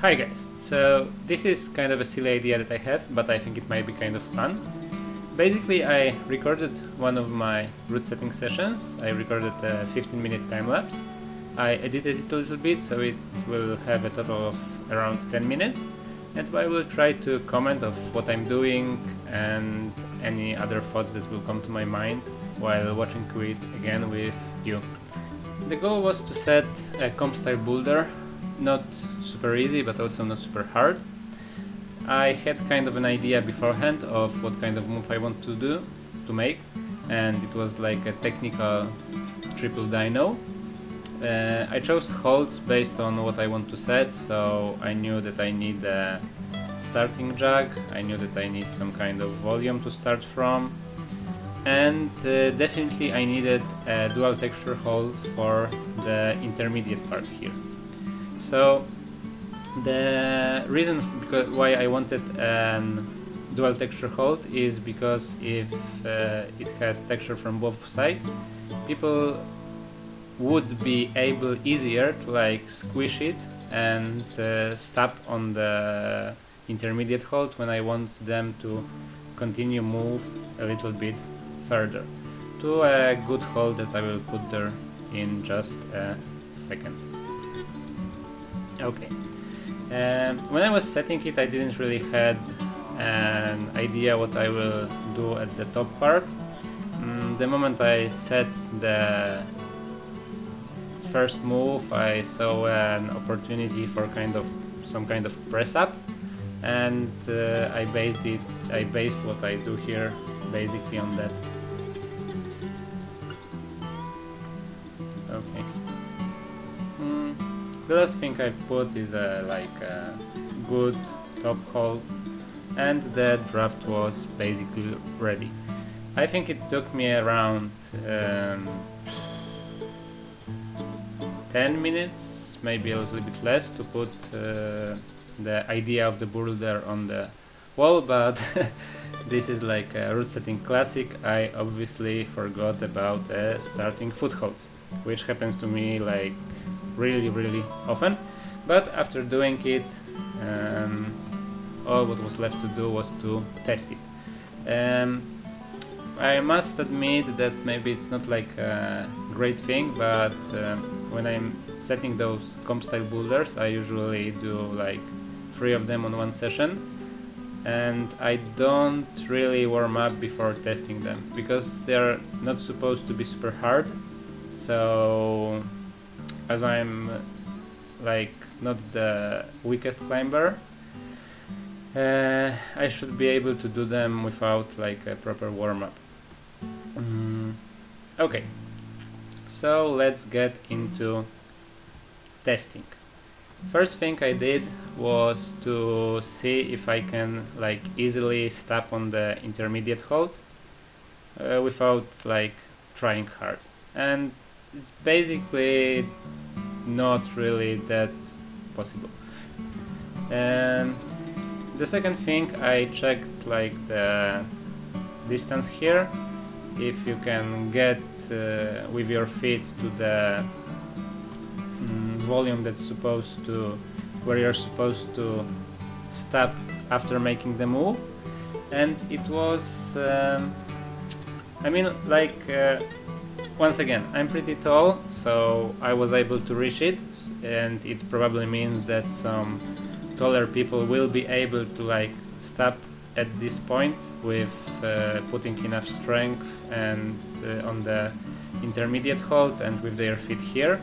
Hi guys, so this is kind of a silly idea that I have, but I think it might be kind of fun. Basically, I recorded one of my route setting sessions. I recorded a 15-minute time lapse. I edited it a little bit, so it will have a total of around 10 minutes. And I will try to comment of what I'm doing and any other thoughts that will come to my mind while watching it again with you. The goal was to set a comp style boulder, not super easy but also not super hard. I had kind of an idea beforehand of what kind of move I want to make, and it was like a technical triple dyno. I chose holds based on what I want to set, so I knew that I need a starting jug, I knew that I need some kind of volume to start from, and definitely I needed a dual texture hold for the intermediate part here. So the reason why I wanted a dual texture hold is because if it has texture from both sides, people would be able easier to like squish it and stop on the intermediate hold when I want them to continue move a little bit further to a good hold that I will put there in just a second. Okay. When I was setting it, I didn't really had an idea what I will do at the top part. The moment I set the first move, I saw an opportunity for some kind of press up, and I based what I do here basically on that. Okay. The last thing I've put is like a good top hold, and the draft was basically ready. I think it took me around 10 minutes, maybe a little bit less, to put the idea of the boulder on the wall, but this is like a route setting classic. I obviously forgot about starting footholds, which happens to me like really often, but after doing it, all what was left to do was to test it. I must admit that maybe it's not like a great thing, but when I'm setting those comp style boulders, I usually do like 3 of them on one session, and I don't really warm up before testing them because they're not supposed to be super hard. So as I'm like not the weakest climber, I should be able to do them without like a proper warm-up. Okay, so let's get into testing. First thing I did was to see if I can like easily stop on the intermediate hold without like trying hard, and it's basically not really that possible. The second thing, I checked like the distance here, if you can get with your feet to the volume that's supposed to, where you're supposed to stop after making the move, and it was I mean like once again, I'm pretty tall, so I was able to reach it, and it probably means that some taller people will be able to like stop at this point with putting enough strength and on the intermediate hold and with their feet here,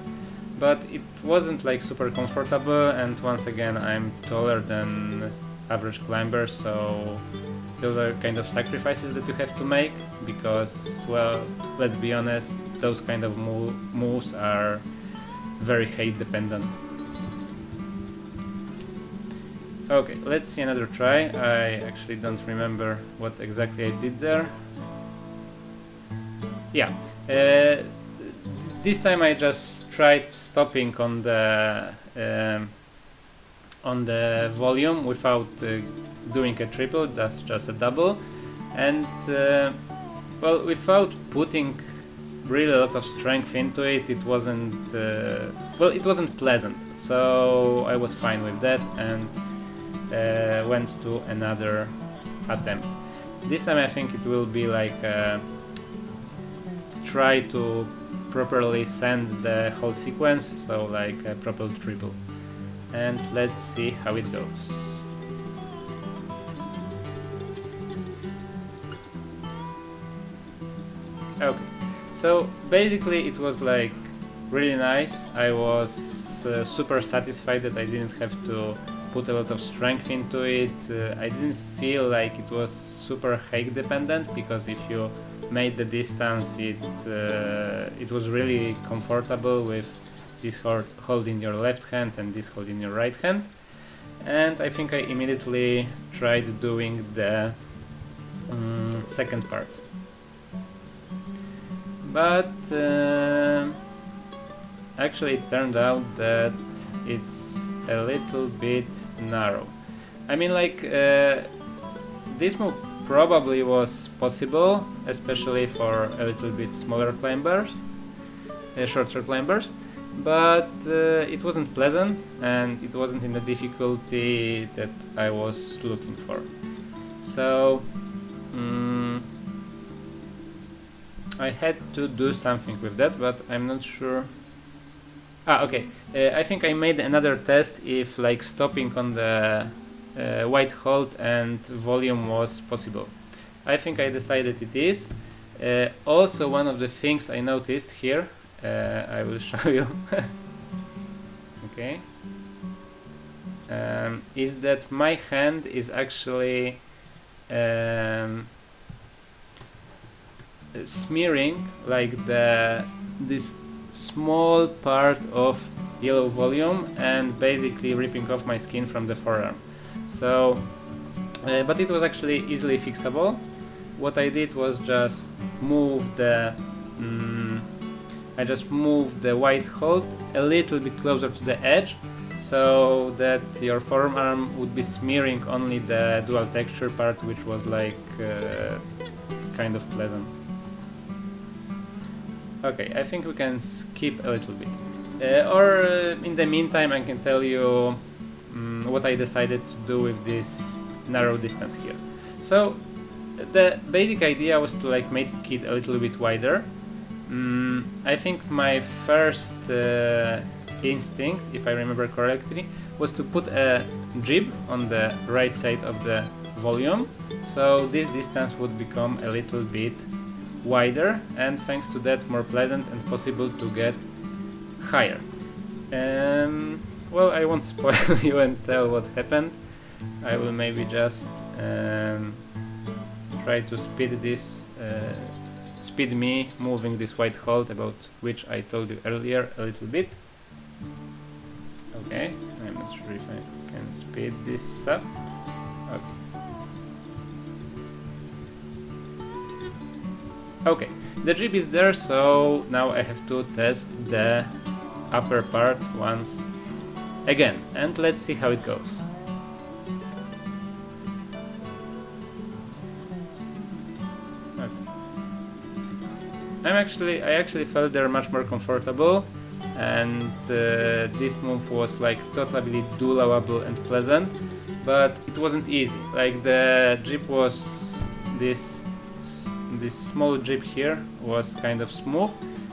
but it wasn't like super comfortable, and once again I'm taller than average climbers, so those are kind of sacrifices that you have to make because, well, let's be honest, those kind of moves are very height dependent. Okay, let's see another try. I actually don't remember what exactly I did there. Yeah, this time I just tried stopping on the volume without doing a triple, that's just a double, and well, without putting really a lot of strength into it. It wasn't well, it wasn't pleasant, so I was fine with that and went to another attempt. This time I think it will be like try to properly send the whole sequence, so like a proper triple, and let's see how it goes. Okay, so basically it was like really nice. I was super satisfied that I didn't have to put a lot of strength into it. I didn't feel like it was super height dependent, because if you made the distance, it was really comfortable with this hold in your left hand and this hold in your right hand. And I think I immediately tried doing the second part, but actually it turned out that it's a little bit narrow. I mean, like this move probably was possible, especially for a little bit smaller climbers, shorter climbers, but it wasn't pleasant and it wasn't in the difficulty that I was looking for. So I had to do something with that, but I'm not sure. Okay, I think I made another test if like stopping on the white hold and volume was possible. I think I decided it is. Also, one of the things I noticed here, I will show you, okay, is that my hand is actually smearing like this small part of yellow volume and basically ripping off my skin from the forearm. So but it was actually easily fixable. What I did was just move the I just moved the white hold a little bit closer to the edge, so that your forearm would be smearing only the dual texture part, which was like kind of pleasant. Okay, I think we can skip a little bit. In the meantime, I can tell you what I decided to do with this narrow distance here. So the basic idea was to like make it a little bit wider. I think my first instinct, if I remember correctly, was to put a jib on the right side of the volume, so this distance would become a little bit wider, and thanks to that more pleasant and possible to get higher. Well, I won't spoil you and tell what happened. I will maybe just try to speed this, speed me moving this white hold, about which I told you earlier a little bit. Okay, I'm not sure if I can speed this up. Okay, the jib is there, so now I have to test the upper part once again, and let's see how it goes. Okay. I actually felt they're much more comfortable, and this move was like totally doable and pleasant, but it wasn't easy. Like the jib was this small jib here was kind of smooth,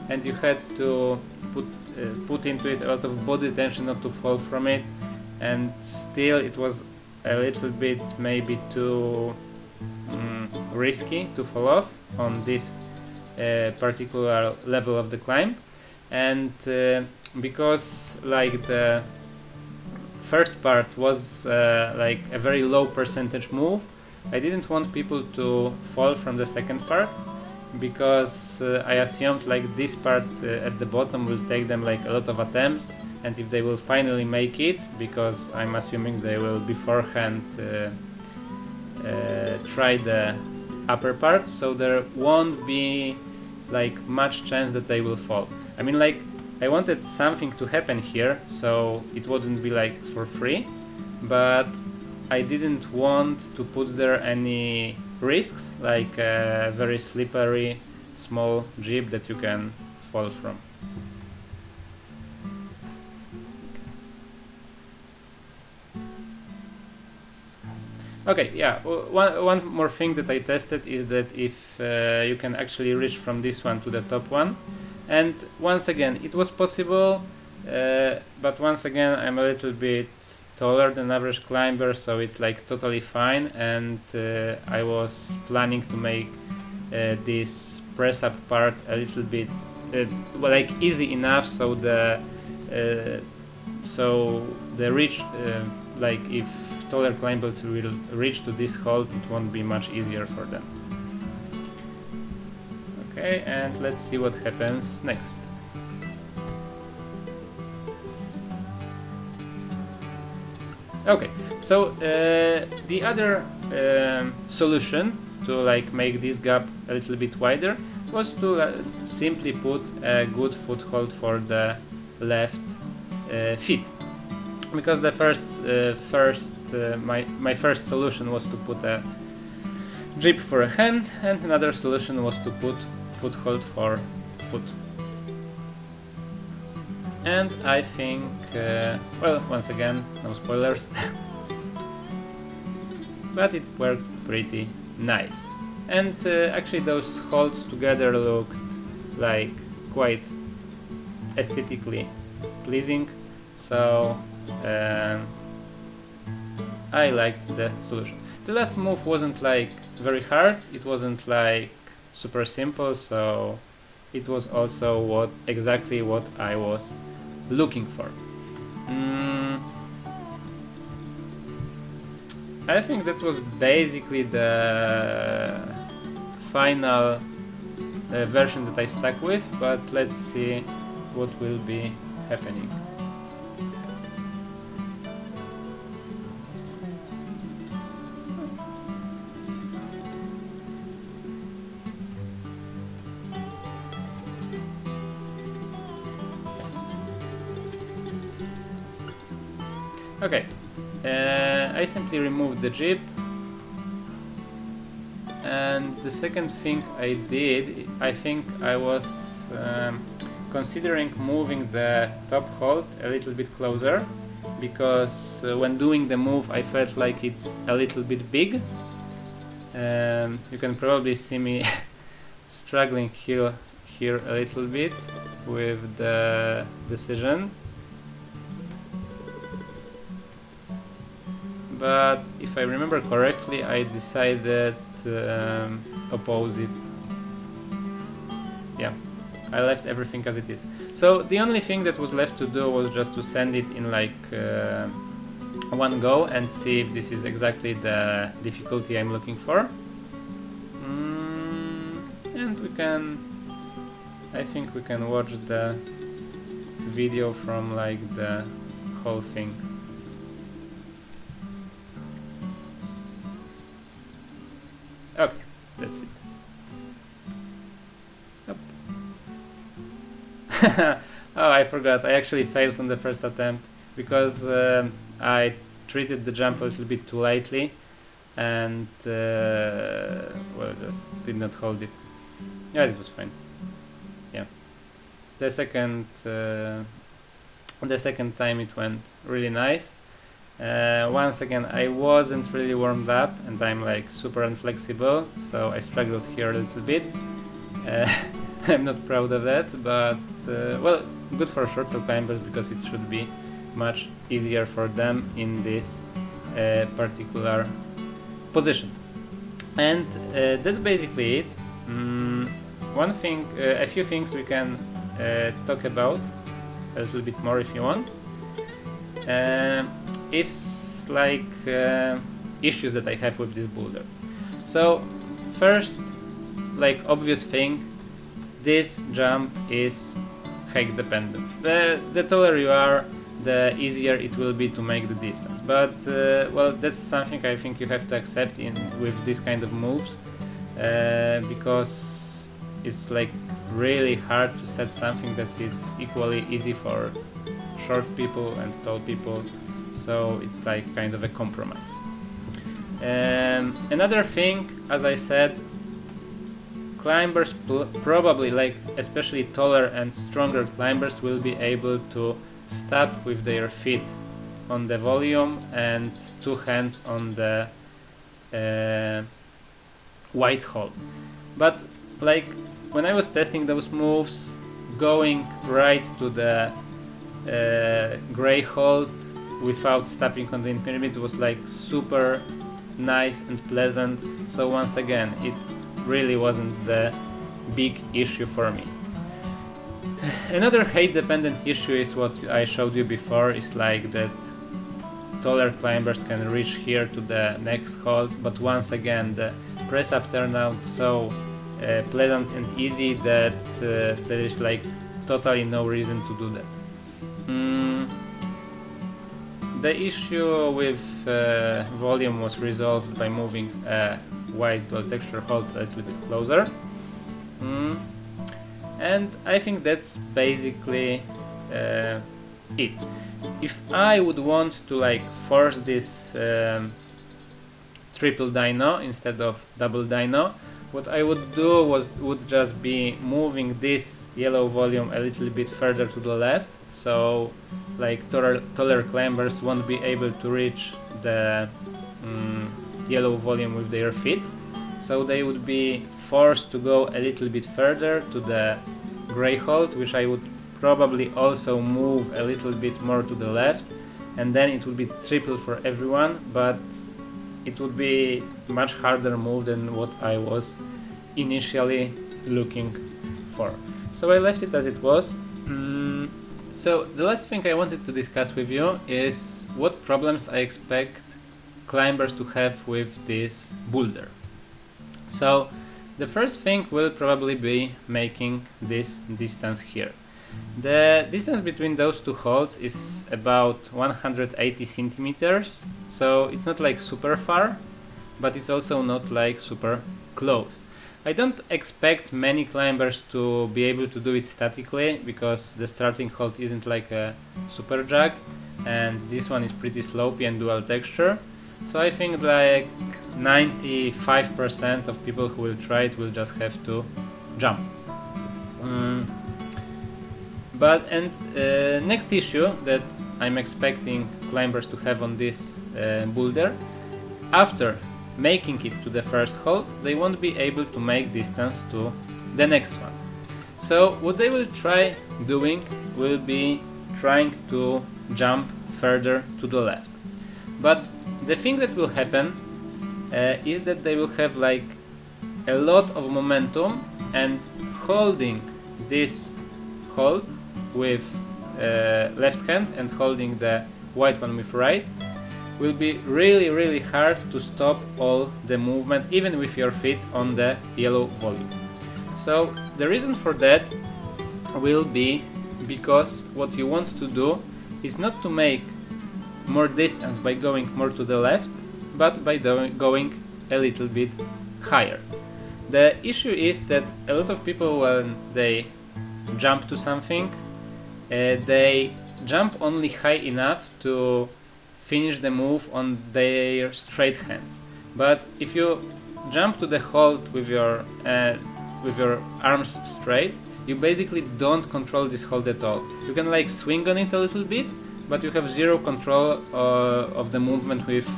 and you had to put into it a lot of body tension not to fall from it, and still it was a little bit maybe too risky to fall off on this particular level of the climb. And because like the first part was like a very low percentage move, I didn't want people to fall from the second part, because I assumed like this part at the bottom will take them like a lot of attempts, and if they will finally make it, because I'm assuming they will beforehand try the upper part, so there won't be like much chance that they will fall. I mean, like, I wanted something to happen here, so it wouldn't be like for free, but I didn't want to put there any risks, like a very slippery small jib that you can fall from. Okay, yeah, one more thing that I tested is that if you can actually reach from this one to the top one, and once again it was possible, but once again I'm a little bit taller than average climber, so it's like totally fine, and I was planning to make this press up part a little bit well, like easy enough so the reach, like if taller climbers will reach to this hold, it won't be much easier for them. Okay, and let's see what happens next. Okay, so the other solution to like make this gap a little bit wider was to simply put a good foothold for the left feet, because the my first solution was to put a grip for a hand, and another solution was to put foothold for foot. And I think, well, once again, no spoilers, but it worked pretty nice. And actually those holds together looked like quite aesthetically pleasing, so I liked the solution. The last move wasn't like very hard, it wasn't like super simple, so it was also exactly what I was looking for. I think that was basically the final version that I stuck with, but let's see what will be happening. Okay, I simply removed the jib, and the second thing I did, I think I was considering moving the top hold a little bit closer, because when doing the move I felt like it's a little bit big. You can probably see me struggling here a little bit with the decision. But if I remember correctly, I decided opposite. Yeah, I left everything as it is. So the only thing that was left to do was just to send it in like one go and see if this is exactly the difficulty I'm looking for. And we can, I think we can watch the video from like the whole thing. Okay, that's it. Yep. Oh, I forgot. I actually failed on the first attempt because I treated the jump a little bit too lightly, and well, just did not hold it. Yeah, it was fine. Yeah. The second time it went really nice. Once again, I wasn't really warmed up, and I'm like super inflexible, so I struggled here a little bit. I'm not proud of that, but well, good for shorter climbers because it should be much easier for them in this particular position. And that's basically it. One thing, a few things we can talk about a little bit more if you want. Is like issues that I have with this boulder. So first, like obvious thing, this jump is height dependent. The taller you are, the easier it will be to make the distance. But well, that's something I think you have to accept with this kind of moves, because it's like really hard to set something that is equally easy for short people and tall people, so it's like kind of a compromise. Another thing, as I said, climbers probably, like especially taller and stronger climbers, will be able to stop with their feet on the volume and 2 hands on the white hold. But like when I was testing those moves, going right to the gray hold without stepping on the pyramid was like super nice and pleasant. So once again, it really wasn't the big issue for me. Another height dependent issue is what I showed you before, is like that taller climbers can reach here to the next hold, but once again the press up turn out so pleasant and easy that there is like totally no reason to do that. The issue with volume was resolved by moving a white dual texture hold a little bit closer. And I think that's basically it. If I would want to like force this triple dyno instead of double dyno, what I would do would just be moving this yellow volume a little bit further to the left, so like taller climbers won't be able to reach the yellow volume with their feet, so they would be forced to go a little bit further to the gray hold, which I would probably also move a little bit more to the left, and then it would be triple for everyone, but it would be much harder move than what I was initially looking for. So I left it as it was. So the last thing I wanted to discuss with you is what problems I expect climbers to have with this boulder. So the first thing will probably be making this distance here. The distance between those two holds is about 180 centimeters, so it's not like super far, but it's also not like super close. I don't expect many climbers to be able to do it statically, because the starting hold isn't like a super jug, and this one is pretty slopey and dual texture. So I think like 95% of people who will try it will just have to jump. Next issue that I'm expecting climbers to have on this boulder, after making it to the first hold, they won't be able to make distance to the next one. So what they will try doing will be trying to jump further to the left. But the thing that will happen is that they will have like a lot of momentum, and holding this hold with left hand and holding the white one with right will be really hard to stop all the movement, even with your feet on the yellow volume. So the reason for that will be because what you want to do is not to make more distance by going more to the left, but by going a little bit higher. The issue is that a lot of people, when they jump to something, they jump only high enough to finish the move on their straight hands. But if you jump to the hold with your arms straight, you basically don't control this hold at all. You can like swing on it a little bit, but you have zero control of the movement with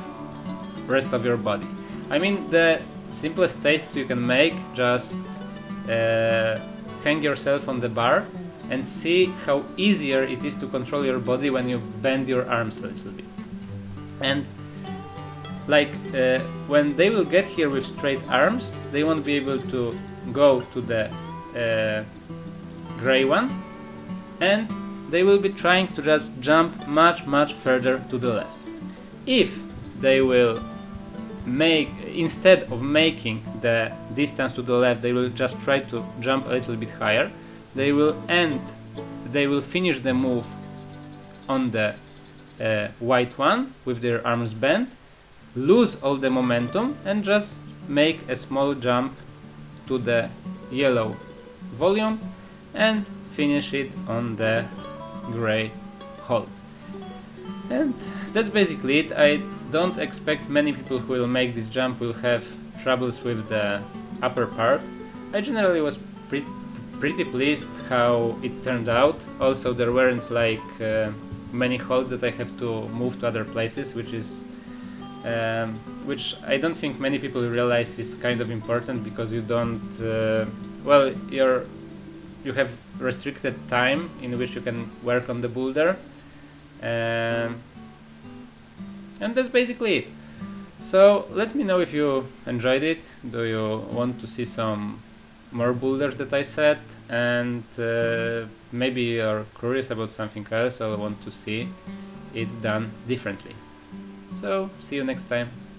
rest of your body. I mean, the simplest test you can make, just hang yourself on the bar and see how easier it is to control your body when you bend your arms a little bit. And like when they will get here with straight arms, they won't be able to go to the gray one, and they will be trying to just jump much further to the left. If they will make, instead of making the distance to the left, they will just try to jump a little bit higher, they will finish the move on the white one with their arms bent, lose all the momentum, and just make a small jump to the yellow volume and finish it on the gray hold. And that's basically it. I don't expect many people who will make this jump will have troubles with the upper part. I generally was pretty pleased how it turned out. Also, there weren't like many holes that I have to move to other places, which I don't think many people realize is kind of important, because you don't well, you have restricted time in which you can work on the boulder, and that's basically it. So let me know if you enjoyed it. Do you want to see some more boulders that I set, and maybe you're curious about something else or want to see it done differently. So see you next time.